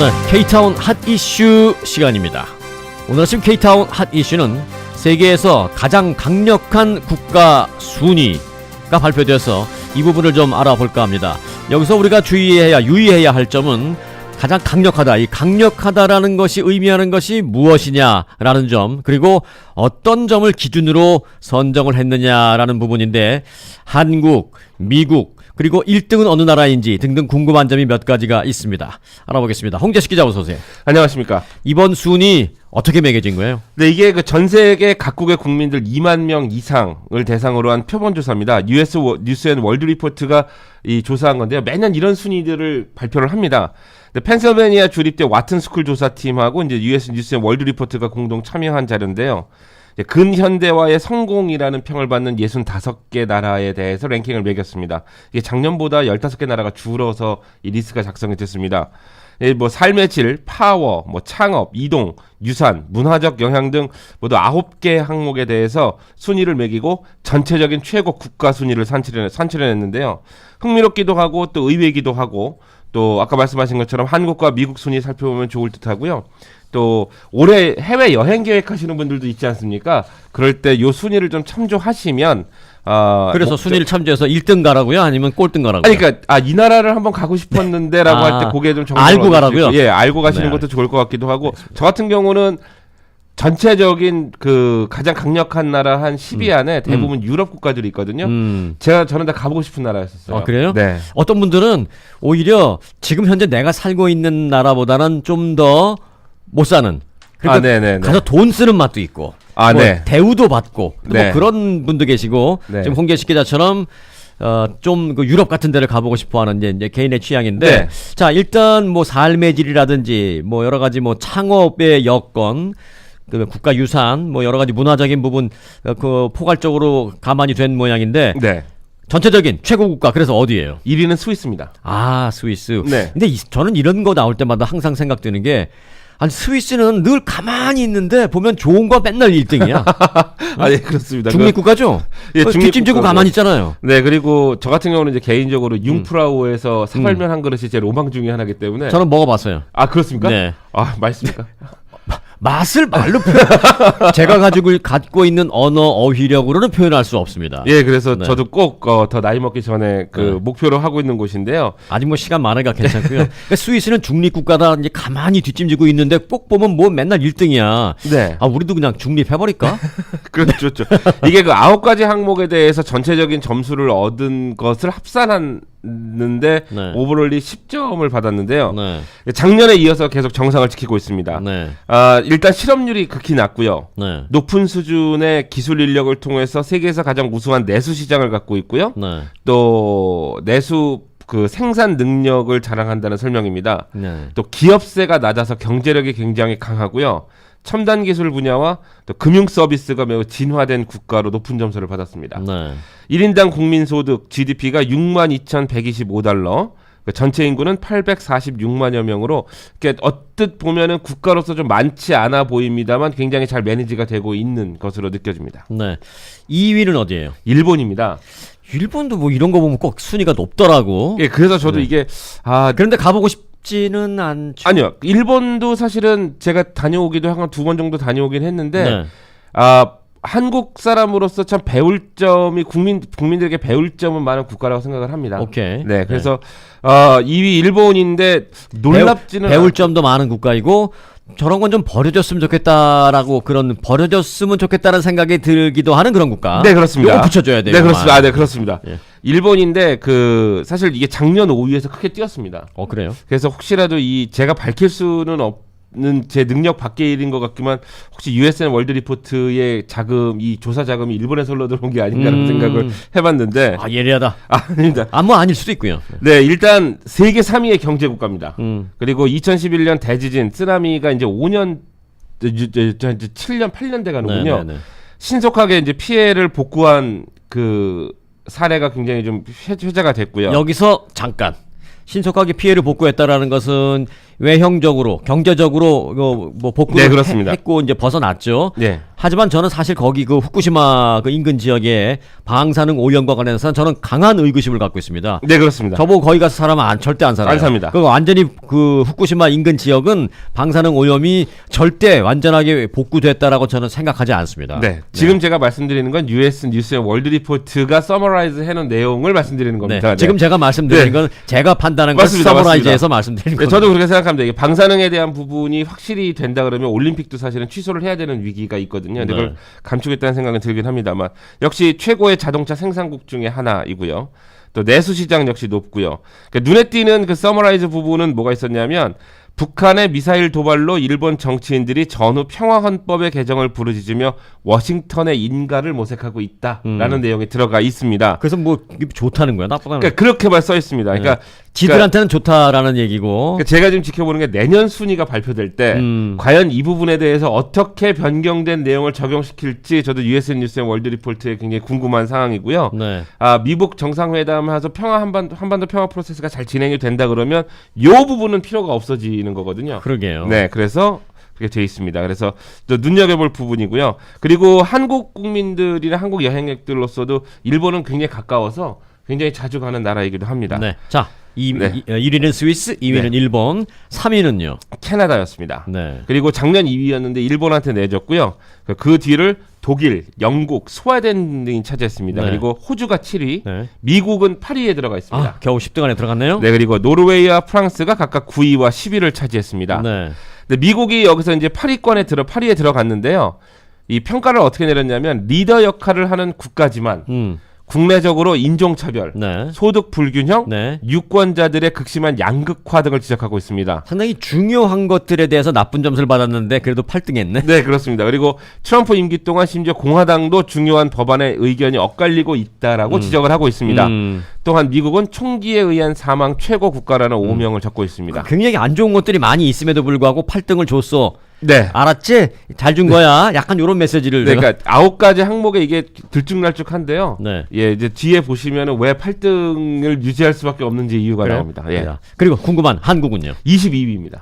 네, K타운 핫 이슈 시간입니다. 오늘 아침 K타운 핫 이슈는 세계에서 가장 강력한 국가 순위가 발표돼서 이 부분을 좀 알아볼까 합니다. 여기서 우리가 유의해야 할 점은 가장 강력하다, 이 강력하다라는 것이 의미하는 것이 무엇이냐라는 점, 그리고 어떤 점을 기준으로 선정을 했느냐라는 부분인데, 한국, 미국, 그리고 1등은 어느 나라인지 등등 궁금한 점이 몇 가지가 있습니다. 알아보겠습니다. 홍재식 기자 어서 오세요. 안녕하십니까. 이번 순위 어떻게 매겨진 거예요? 네, 이게 그 전 세계 각국의 국민들 2만 명 이상을 대상으로 한 표본 조사입니다. US 뉴스앤 월드 리포트가 이 조사한 건데요. 매년 이런 순위들을 발표를 합니다. 펜실베니아 주립대 와튼 스쿨 조사팀하고 이제 US 뉴스앤 월드 리포트가 공동 참여한 자료인데요. 근현대화의 성공이라는 평을 받는 65개 나라에 대해서 랭킹을 매겼습니다. 이게 작년보다 15개 나라가 줄어서 이 리스트가 작성이 됐습니다. 뭐 삶의 질, 파워, 뭐 창업, 이동, 유산, 문화적 영향 등 모두 9개 항목에 대해서 순위를 매기고 전체적인 최고 국가 순위를 산출해냈는데요. 흥미롭기도 하고 또 의외이기도 하고 또 아까 말씀하신 것처럼 한국과 미국 순위 살펴보면 좋을 듯하고요. 또 올해 해외 여행 계획하시는 분들도 있지 않습니까? 그럴 때 요 순위를 좀 참조하시면 그래서 순위를 참조해서 1등 가라고요? 아니면 꼴등 가라고요? 아니, 그러니까 이 나라를 한번 가고 싶었는데라고 할 때 그게 좀 알고 가라고요? 예, 알고 가시는 네. 것도 좋을 것 같기도 하고. 알겠습니다. 저 같은 경우는 전체적인 그 가장 강력한 나라 한 10위 안에 대부분 유럽 국가들이 있거든요. 저는 다 가보고 싶은 나라였었어요. 아, 그래요? 네. 어떤 분들은 오히려 지금 현재 내가 살고 있는 나라보다는 좀 더 못 사는, 그러니까 네네네. 가서 돈 쓰는 맛도 있고, 뭐 네. 대우도 받고, 또 네. 뭐 그런 분도 계시고, 네. 지금 홍계식 기자처럼 좀 그 유럽 같은 데를 가보고 싶어하는 이제 개인의 취향인데, 네. 자 일단 뭐 삶의 질이라든지 뭐 여러 가지 뭐 창업의 여건, 그 국가 유산, 뭐 여러 가지 문화적인 부분 그 포괄적으로 가만히 된 모양인데, 네. 전체적인 최고 국가 그래서 어디예요? 1위는 스위스입니다. 아, 스위스. 네. 근데 저는 이런 거 나올 때마다 항상 생각드는 게, 아니 스위스는 늘 가만히 있는데 보면 좋은 거 맨날 1등이야. 예, 그렇습니다. 중립국가죠? 예, 뒷짐지고 중립국가고. 가만히 있잖아요. 네, 그리고 저 같은 경우는 이제 개인적으로 융프라우에서 사발면 한 그릇이 제 로망 중에 하나이기 때문에. 저는 먹어봤어요. 아, 그렇습니까? 네. 아, 맛있습니까? 맛을 말로 제가 갖고 있는 언어 어휘력으로는 표현할 수 없습니다. 예, 그래서 네. 저도 꼭 더 나이 먹기 전에 그 네. 목표로 하고 있는 곳인데요. 아직 뭐 시간 많으니까 괜찮고요. 그러니까 스위스는 중립국가다 이제 가만히 뒷짐지고 있는데 꼭 보면 뭐 맨날 1등이야. 네. 아, 우리도 그냥 중립해버릴까? 그렇죠. 이게 그 9가지 항목에 대해서 전체적인 점수를 얻은 것을 합산했는데 네. 오버롤이 10점을 받았는데요. 네. 작년에 이어서 계속 정상을 지키고 있습니다. 네. 일단 실업률이 극히 낮고요. 네. 높은 수준의 기술 인력을 통해서 세계에서 가장 우수한 내수 시장을 갖고 있고요. 네. 또 내수 그 생산 능력을 자랑한다는 설명입니다. 네. 또 기업세가 낮아서 경제력이 굉장히 강하고요. 첨단 기술 분야와 또 금융 서비스가 매우 진화된 국가로 높은 점수를 받았습니다. 네. 1인당 국민소득 GDP가 62,125달러, 전체 인구는 846만여 명으로 어뜻 보면은 국가로서 좀 많지 않아 보입니다만 굉장히 잘 매니지가 되고 있는 것으로 느껴집니다. 네. 2위는 어디예요? 일본입니다. 일본도 뭐 이런 거 보면 꼭 순위가 높더라고. 예, 그래서 저도 네. 이게 그런데 가보고 싶지는 않죠. 아니요. 일본도 사실은 제가 다녀오기도 한 2번 정도 다녀오긴 했는데 네. 한국 사람으로서 참 배울 점이 국민들에게 배울 점은 많은 국가라고 생각을 합니다. 오케이. 네, 그래서 2위 일본인데 놀랍지는 배울 점도 많은 국가이고 저런 건 좀 버려졌으면 좋겠다라고 그런 버려졌으면 좋겠다는 생각이 들기도 하는 그런 국가. 네, 그렇습니다. 이거 붙여줘야 돼요. 네, 그렇습니다. 네, 그렇습니다. 예. 일본인데 사실 이게 작년 5위에서 크게 뛰었습니다. 그래요? 그래서 혹시라도 제가 밝힐 수는 없는 제 능력 밖의 일인 것 같지만 혹시 USN 월드 리포트의 이 조사 자금이 일본에서 흘러들어온 게 아닌가라는 생각을 해봤는데 예리하다. 아닙니다. 뭐 아닐 수도 있고요. 네, 일단 세계 3위의 경제 국가입니다. 음. 그리고 2011년 대지진, 쓰나미가 이제 5년, 7년, 8년 돼 가는군요. 네, 네, 네. 신속하게 이제 피해를 복구한 그 사례가 굉장히 좀 회자가 됐고요. 여기서 잠깐 신속하게 피해를 복구했다라는 것은 외형적으로 경제적으로 뭐 복구를 네, 그렇습니다. 했고 이제 벗어났죠. 네. 하지만 저는 사실 거기 그 후쿠시마 그 인근 지역에 방사능 오염과 관련해서는 저는 강한 의구심을 갖고 있습니다. 네, 그렇습니다. 저보고 거기 가서 살아면 절대 안 살아요. 안 삽니다. 그 완전히 그 후쿠시마 인근 지역은 방사능 오염이 절대 완전하게 복구됐다라고 저는 생각하지 않습니다. 네. 지금 제가 말씀드리는 건 US 뉴스 앤 월드 리포트가 서머라이즈 해놓은 내용을 말씀드리는 네. 겁니다. 네. 지금 제가 말씀드리는 네. 건 제가 판단한 건 맞습니다. 서머라이즈에서 말씀드리는 네, 겁니다. 저도 그렇게 생각합니다. 이게 방사능에 대한 부분이 확실히 된다 그러면 올림픽도 사실은 취소를 해야 되는 위기가 있거든요. 근데 그걸 네. 감추겠다는 생각은 들긴 합니다만 역시 최고의 자동차 생산국 중에 하나이고요. 또 내수 시장 역시 높고요. 그러니까 눈에 띄는 그 서머라이즈 부분은 뭐가 있었냐면 북한의 미사일 도발로 일본 정치인들이 전후 평화헌법의 개정을 부르짖으며 워싱턴의 인가를 모색하고 있다라는 내용이 들어가 있습니다. 그래서 뭐 이게 좋다는 거야, 나쁘다는 거야. 그러니까 그렇게만 써 있습니다. 그러니까 지들한테는 좋다라는 얘기고. 그러니까 제가 지금 지켜보는 게 내년 순위가 발표될 때 과연 이 부분에 대해서 어떻게 변경된 내용을 적용시킬지 저도 US 뉴스 앤 월드 리포트에 굉장히 궁금한 상황이고요. 네. 미북 정상회담을 해서 한반도 평화 프로세스가 잘 진행이 된다 그러면 이 부분은 필요가 없어지는 거거든요. 그러게요. 네, 그래서 그게 돼 있습니다. 그래서 또 눈여겨볼 부분이고요. 그리고 한국 국민들이나 한국 여행객들로서도 일본은 굉장히 가까워서 굉장히 자주 가는 나라이기도 합니다. 네. 자, 네. 1위는 스위스, 2위는 일본, 3위는요. 캐나다였습니다. 네. 그리고 작년 2위였는데 일본한테 내줬고요. 그 뒤를 독일, 영국, 스웨덴 등이 차지했습니다. 네. 그리고 호주가 7위, 네. 미국은 8위에 들어가 있습니다. 아, 겨우 10등 안에 들어갔네요. 네, 그리고 노르웨이와 프랑스가 각각 9위와 10위를 차지했습니다. 네. 근데 미국이 여기서 이제 8위에 들어갔는데요. 이 평가를 어떻게 내렸냐면 리더 역할을 하는 국가지만 국내적으로 인종차별, 네. 소득 불균형, 네. 유권자들의 극심한 양극화 등을 지적하고 있습니다. 상당히 중요한 것들에 대해서 나쁜 점수를 받았는데 그래도 8등 했네. 네, 그렇습니다. 그리고 트럼프 임기 동안 심지어 공화당도 중요한 법안의 의견이 엇갈리고 있다라고 지적을 하고 있습니다. 또한 미국은 총기에 의한 사망 최고 국가라는 오명을 적고 있습니다. 굉장히 안 좋은 것들이 많이 있음에도 불구하고 8등을 줬어. 네. 알았지? 잘 준 거야. 약간 이런 메시지를 네, 내가. 그러니까 9가지 항목에 이게 들쭉날쭉한데요. 네. 예, 이제 뒤에 보시면은 왜 8등을 유지할 수밖에 없는지 이유가 그래요? 나옵니다. 예. 자, 그리고 궁금한 한국은요. 22위입니다.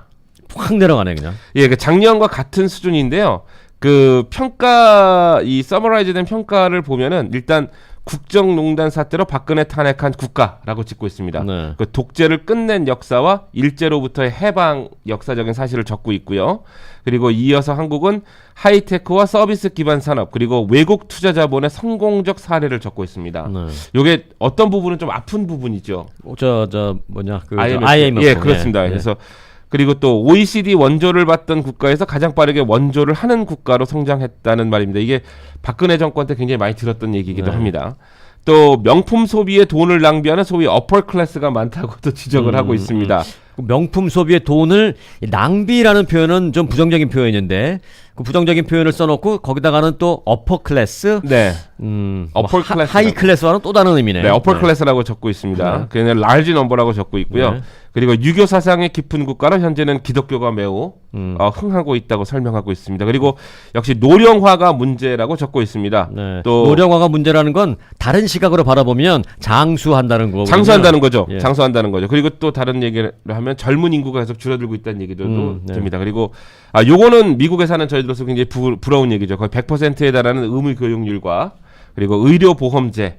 확 내려가네 그냥. 예, 그 작년과 같은 수준인데요. 그 평가 이 서머라이즈된 평가를 보면은 일단 국정농단 사태로 박근혜 탄핵한 국가라고 짓고 있습니다. 네. 그 독재를 끝낸 역사와 일제로부터의 해방 역사적인 사실을 적고 있고요. 그리고 이어서 한국은 하이테크와 서비스 기반 산업 그리고 외국 투자 자본의 성공적 사례를 적고 있습니다. 네. 요게 어떤 부분은 좀 아픈 부분이죠. IMF. 예, 그렇습니다. 네. 그래서 그리고 또 OECD 원조를 받던 국가에서 가장 빠르게 원조를 하는 국가로 성장했다는 말입니다. 이게 박근혜 정권 때 굉장히 많이 들었던 얘기이기도 네. 합니다. 또 명품 소비에 돈을 낭비하는 소위 어퍼 클래스가 많다고도 지적을 하고 있습니다. 명품 소비의 돈을 낭비라는 표현은 좀 부정적인 표현인데 그 부정적인 표현을 써놓고 거기다가는 또 어퍼 클래스, 네. 어퍼 클래스, 하이 클래스와는 또 다른 의미네요. 네, 어퍼 클래스라고 적고 있습니다. 그냥 large number라고 적고 있고요. 네. 그리고 유교 사상이 깊은 국가로 현재는 기독교가 매우 흥하고 있다고 설명하고 있습니다. 그리고 역시 노령화가 문제라고 적고 있습니다. 네. 또 노령화가 문제라는 건 다른 시각으로 바라보면 장수한다는 거거든요. 장수한다는 거죠. 예. 장수한다는 거죠. 그리고 또 다른 얘기를 하면 젊은 인구가 계속 줄어들고 있다는 얘기도 네. 됩니다. 그리고 요거는 미국에 사는 저희들로서 굉장히 부러운 얘기죠. 거의 100%에 달하는 의무 교육률과 그리고 의료 보험제가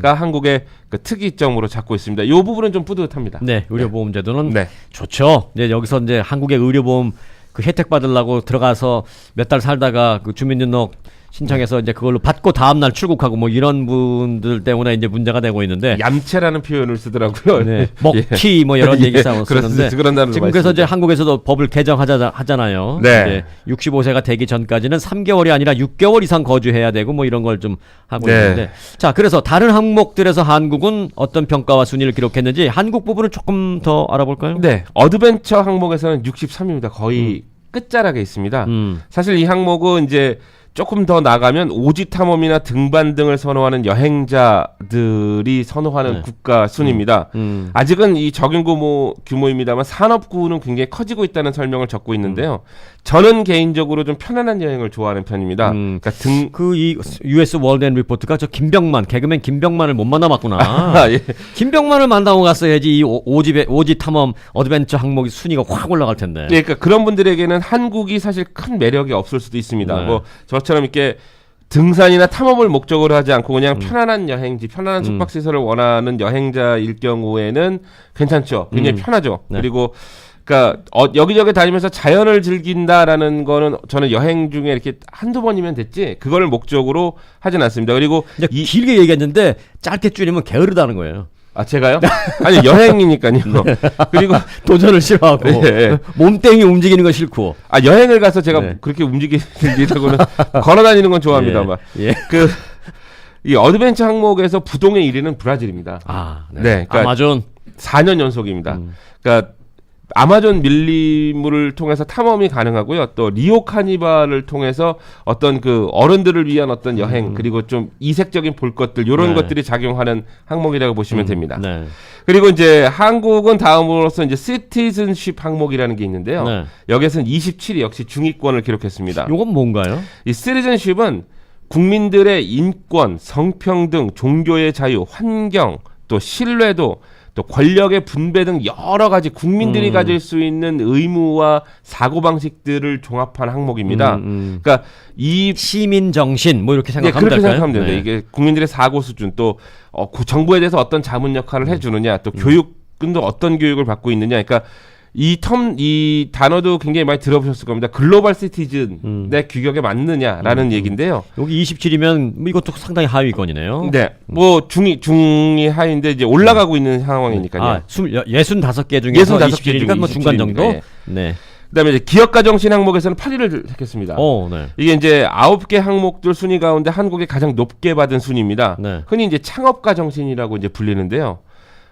한국의 그 특이점으로 잡고 있습니다. 이 부분은 좀 뿌듯합니다. 네, 의료보험제도는 네. 좋죠. 이제 여기서 이제 한국의 의료보험 그 혜택 받으려고 들어가서 몇 달 살다가 그 주민등록 신청해서 이제 그걸로 받고 다음날 출국하고 뭐 이런 분들 때문에 이제 문제가 되고 있는데 얌체라는 표현을 쓰더라고요. 네, 먹튀 뭐 이런 얘기 쓰는데 그렇습니다. 그런 단어를 지금 많이 그래서 이제 씁니다. 한국에서도 법을 개정하잖아요. 네. 이제 65세가 되기 전까지는 3개월이 아니라 6개월 이상 거주해야 되고 뭐 이런 걸 좀 하고 네. 있는데 자 그래서 다른 항목들에서 한국은 어떤 평가와 순위를 기록했는지 한국 부분을 조금 더 알아볼까요? 네, 어드벤처 항목에서는 63위입니다. 거의 끝자락에 있습니다. 사실 이 항목은 이제 조금 더 나가면 오지 탐험이나 등반 등을 선호하는 여행자들이 선호하는 국가 순입니다. 아직은 이 적은 규모입니다만 산업구는 굉장히 커지고 있다는 설명을 적고 있는데요. 저는 개인적으로 좀 편안한 여행을 좋아하는 편입니다. 그러니까 이 US 월드 앤 리포트가 저 김병만 개그맨 김병만을 못 만나봤구나. 예. 김병만을 만나고 갔어야지 이 오지 탐험 어드벤처 항목이 순위가 확 올라갈 텐데. 예, 그러니까 그런 분들에게는 한국이 사실 큰 매력이 없을 수도 있습니다. 네. 뭐 저처럼 이렇게 등산이나 탐험을 목적으로 하지 않고 그냥 편안한 여행지, 편안한 숙박시설을 원하는 여행자일 경우에는 괜찮죠. 굉장히 편하죠. 네. 그리고 그러니까 여기저기 다니면서 자연을 즐긴다라는 거는 저는 여행 중에 이렇게 한두 번이면 됐지 그걸 목적으로 하진 않습니다. 그리고 이제 길게 얘기했는데 짧게 줄이면 게으르다는 거예요. 아 제가요? 아니 여행이니까요. 그리고 도전을 싫어하고 예. 몸땡이 움직이는 거 싫고. 아 여행을 가서 제가 네. 그렇게 움직이기보다는 걸어다니는 건 좋아합니다만 예. 이 어드벤처 항목에서 부동의 1위는 브라질입니다. 아, 네. 네, 그러니까 아마존 4년 연속입니다. 그러니까 아마존 밀림을 통해서 탐험이 가능하고요. 또 리오 카니발을 통해서 어떤 그 어른들을 위한 어떤 여행 그리고 좀 이색적인 볼 것들 이런 네. 것들이 작용하는 항목이라고 보시면 됩니다. 네. 그리고 이제 한국은 다음으로서 이제 시티즌십 항목이라는 게 있는데요. 네. 여기서는 27위 역시 중위권을 기록했습니다. 요건 뭔가요? 이 시티즌십은 국민들의 인권, 성평등, 종교의 자유, 환경, 또 신뢰도, 또 권력의 분배 등 여러 가지 국민들이 가질 수 있는 의무와 사고방식들을 종합한 항목입니다. 그러니까 이 시민 정신 뭐 이렇게 생각하면 그렇게 될까요? 생각하면 됩니다. 네. 이게 국민들의 사고 수준 또 정부에 대해서 어떤 자문 역할을 해주느냐 또 교육은 또 어떤 교육을 받고 있느냐 그러니까 이 단어도 굉장히 많이 들어보셨을 겁니다. 글로벌 시티즌의 규격에 맞느냐라는 얘기인데요. 여기 27이면 뭐 이것도 상당히 하위권이네요. 네, 뭐 중위 하위인데 이제 올라가고 있는 상황이니까요. 아, 65개 중에서 27이니까 뭐 중간 정도. 예. 네. 그다음에 이제 기업가 정신 항목에서는 8위를 했겠습니다. 네. 이게 이제 9개 항목들 순위 가운데 한국이 가장 높게 받은 순위입니다. 네. 흔히 이제 창업가 정신이라고 이제 불리는데요.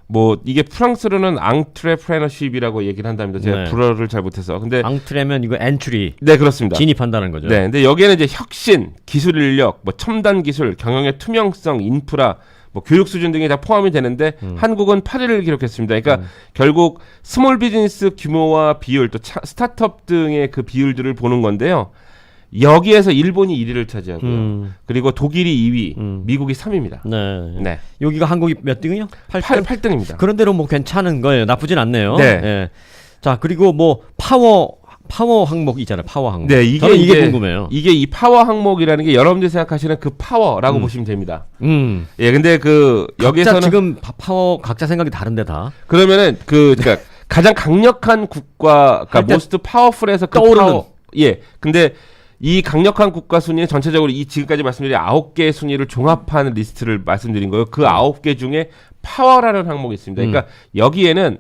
뭐 이게 프랑스로는 앙트레프레너십이라고 얘기를 한답니다. 제가 네. 불어를 잘 못해서. 근데 앙트레면 이거 엔트리 네 그렇습니다. 진입한다는 거죠. 네, 근데 여기에는 이제 혁신, 기술 인력, 뭐 첨단 기술, 경영의 투명성, 인프라, 뭐 교육 수준 등이 다 포함이 되는데 한국은 8위를 기록했습니다. 그러니까 결국 스몰 비즈니스 규모와 비율, 또 스타트업 등의 그 비율들을 보는 건데요. 여기에서 일본이 1위를 차지하고요. 그리고 독일이 2위, 미국이 3위입니다. 네. 네. 여기가 한국이 몇 등이요? 8등입니다. 그런 대로 뭐 괜찮은 거예요. 나쁘진 않네요. 네. 예. 자, 그리고 뭐 파워 항목 있잖아요. 파워 항목. 네, 저는 이게 궁금해요. 이게 이 파워 항목이라는 게 여러분들이 생각하시는 그 파워라고 보시면 됩니다. 예, 근데 여기서는 지금 파워 각자 생각이 다른데 다. 그러면은 그러니까 가장 강력한 국가, 그러니까 모스트 파워풀에서 떠오르는. 예. 근데 이 강력한 국가 순위는 전체적으로 이 지금까지 말씀드린 9개의 순위를 종합한 리스트를 말씀드린 거예요. 그 9개 중에 파워라는 항목이 있습니다. 그러니까 여기에는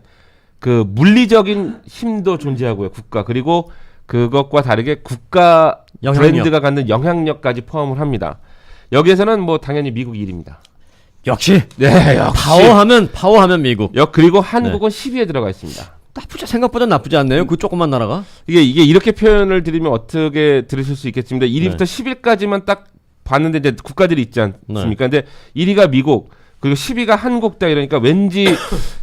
그 물리적인 힘도 존재하고요. 국가 그리고 그것과 다르게 국가 영향력. 브랜드가 갖는 영향력까지 포함을 합니다. 여기에서는 뭐 당연히 미국이 1위입니다. 역시. 네, 역시. 파워하면 미국. 그리고 한국은 10위에 들어가 있습니다. 생각보다 나쁘지 않네요. 그 조그만 나라가. 이게 이렇게 표현을 드리면 어떻게 들으실 수 있겠습니다. 1위부터 10위까지만 딱 봤는데 이제 국가들이 있지 않습니까? 근데 1위가 미국, 그리고 10위가 한국다 이러니까 왠지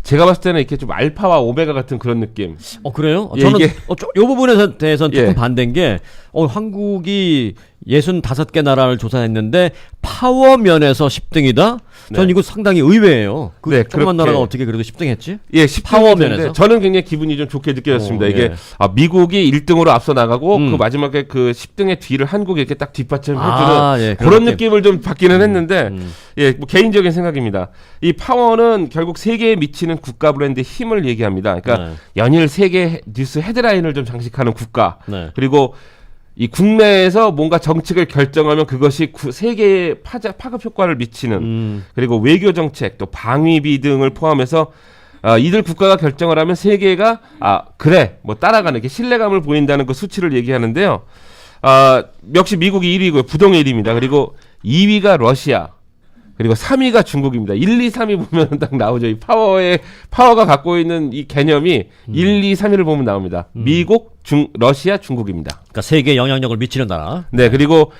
제가 봤을 때는 이렇게 좀 알파와 오메가 같은 그런 느낌. 그래요? 예, 저는 이게- 요 부분에 대해서는 조금 예. 반대인 게 한국이 65개 나라를 조사했는데 파워 면에서 10등이다? 저는 네. 이거 상당히 의외예요. 그 네, 조그만 그렇게- 나라가 어떻게 그래도 10등 했지? 예, 10등이 파워 되는데 면에서? 저는 굉장히 기분이 좀 좋게 느껴졌습니다. 이게 예. 미국이 1등으로 앞서 나가고 그 마지막에 그 10등의 뒤를 한국이 이렇게 딱 뒷받침해주는 예, 그런 느낌을 좀 받기는 했는데 예, 뭐 개인적인 생각입니다. 이 파워는 결국 세계에 미치는 국가 브랜드의 힘을 얘기합니다. 그러니까 네. 연일 세계 뉴스 헤드라인을 좀 장식하는 국가 네. 그리고 이 국내에서 뭔가 정책을 결정하면 그것이 세계에 파급 효과를 미치는 그리고 외교 정책 또 방위비 등을 포함해서 이들 국가가 결정을 하면 세계가 그래 뭐 따라가는 이렇게 신뢰감을 보인다는 그 수치를 얘기하는데요. 역시 미국이 1위고요. 부동의 1위입니다. 그리고 2위가 러시아. 그리고 3위가 중국입니다. 1, 2, 3위 보면 딱 나오죠. 이 파워가 갖고 있는 이 개념이 1, 2, 3위를 보면 나옵니다. 미국, 러시아, 중국입니다. 그러니까 세계에 영향력을 미치는 나라. 네, 그리고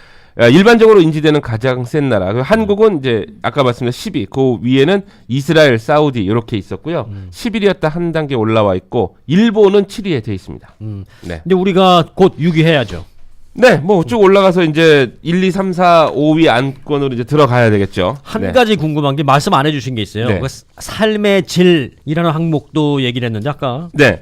일반적으로 인지되는 가장 센 나라. 한국은 이제 아까 말씀드린 10위, 그 위에는 이스라엘, 사우디 이렇게 있었고요. 11위였다 한 단계 올라와 있고 일본은 7위에 돼 있습니다. 네. 근데 우리가 곧 6위 해야죠. 네, 뭐 쭉 올라가서 이제 1, 2, 3, 4, 5위 안건으로 이제 들어가야 되겠죠. 한 네. 가지 궁금한 게 말씀 안 해주신 게 있어요. 네. 그 삶의 질이라는 항목도 얘기를 했는데 아까 네.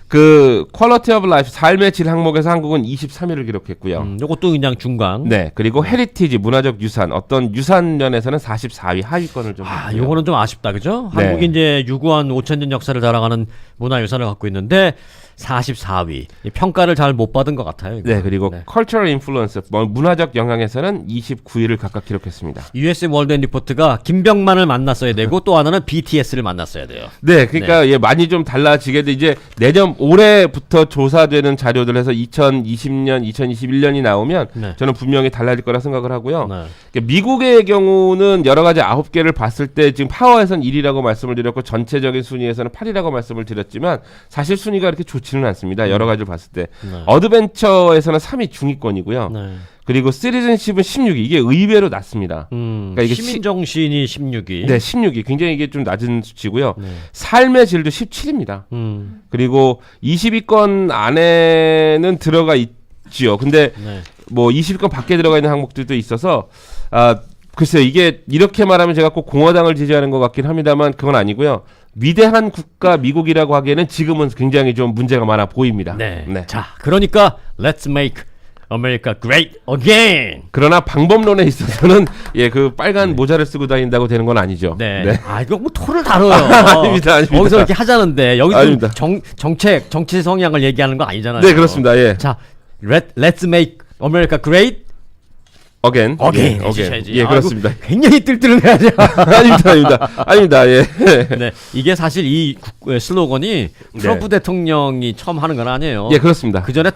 그 퀄리티 오브 라이프 삶의 질 항목에서 한국은 23위를 기록했고요. 이것도 그냥 중간. 네. 그리고 헤리티지 문화적 유산 어떤 유산 면에서는 44위 하위권을 좀 아, 했고요. 요거는 좀 아쉽다, 그죠? 네. 한국이 이제 유구한 5,000년 역사를 자랑하는 문화유산을 갖고 있는데 44위. 평가를 잘 못 받은 것 같아요. 이거. 네, 그리고 네. cultural influence 문화적 영향에서는 29위를 각각 기록했습니다. USA 월드 앤 리포트가 김병만을 만났어야 되고 또 하나는 BTS를 만났어야 돼요. 네, 그러니까 예, 많이 좀 달라지게 돼 이제 내년 올해부터 조사되는 자료들 해서 2020년, 2021년이 나오면 네. 저는 분명히 달라질 거라 생각을 하고요. 네. 그러니까 미국의 경우는 여러 가지 9개를 봤을 때 지금 파워에선 1위라고 말씀을 드렸고 전체적인 순위에서는 8위라고 말씀을 드렸지만 사실 순위가 그렇게 좋지는 않습니다. 여러 가지를 봤을 때. 네. 어드벤처에서는 3위 중위권이고요. 네. 그리고 시리즌십은 16위. 이게 의외로 낮습니다. 그러니까 이게 시민 정신이 16위. 네, 16위. 굉장히 이게 좀 낮은 수치고요. 네. 삶의 질도 17입니다. 그리고 20위권 안에는 들어가 있지요. 근데 네. 뭐 20위권 밖에 들어가 있는 항목들도 있어서 글쎄요. 이게 이렇게 말하면 제가 꼭 공화당을 지지하는 것 같긴 합니다만 그건 아니고요. 위대한 국가 미국이라고 하기에는 지금은 굉장히 좀 문제가 많아 보입니다. 네. 자, 그러니까 Let's make America great again. 그러나 방법론에 있어서는 예, 그 빨간 모자를 쓰고 다닌다고 되는 건 아니죠. 네. 아, 이거 뭐 토를 다뤄요. 아닙니다, 아닙니다. 여기서 이렇게 하자는데 여기서 아닙니다. 정치 성향을 얘기하는 거 아니잖아요. 네, 그렇습니다. 예. 자, Let's make America great again. again. 예, 해주셔야지. 예, 그렇습니다. 아이고, 굉장히 뜰뜰해야죠. 아닙니다. 예. 네, 이게 사실 이 슬로건이 트럼프 대통령이 처음 하는 건 아니에요. 예, 그렇습니다. 그 전에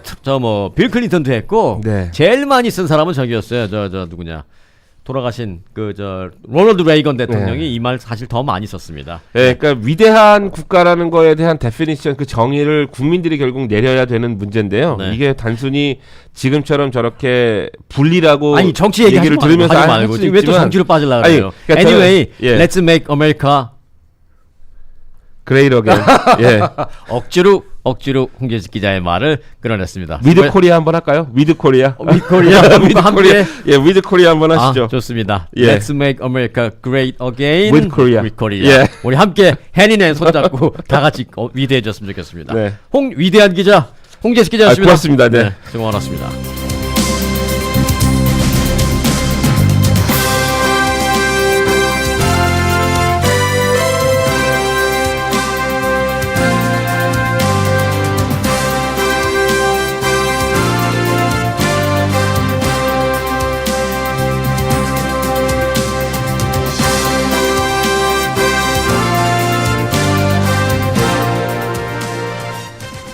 빌 클린턴도 했고 네. 제일 많이 쓴 사람은 저기였어요. 저 누구냐? 돌아가신 로널드 레이건 대통령이 네. 이 말 사실 더 많이 썼습니다. 예, 그러니까 위대한 국가라는 거에 대한 데피니션 그 정의를 국민들이 결국 내려야 되는 문제인데요. 네. 이게 단순히 지금처럼 저렇게 분리라고 아니 정치 얘기를 얘기를 들으면서 하지 할 말고 수도 왜 또 있지만 정치로 빠질라 아니, 그래요? 그러니까 Anyway, 예. let's make America great again. 예. 억지로 홍재식 기자의 말을 끌어냈습니다. 위드 코리아 한번 할까요? 위드 코리아. 위드 코리아 위드 코리아. 예, 위드 코리아 한번 하시죠. 좋습니다. 예. Let's make America great again With Korea. with Korea. 예. 우리 함께 hand-in-hand 손잡고 다 같이 위대해졌으면 좋겠습니다. 네. 위대한 기자 홍재식 기자였습니다. 고맙습니다. 네. 수고 많았습니다.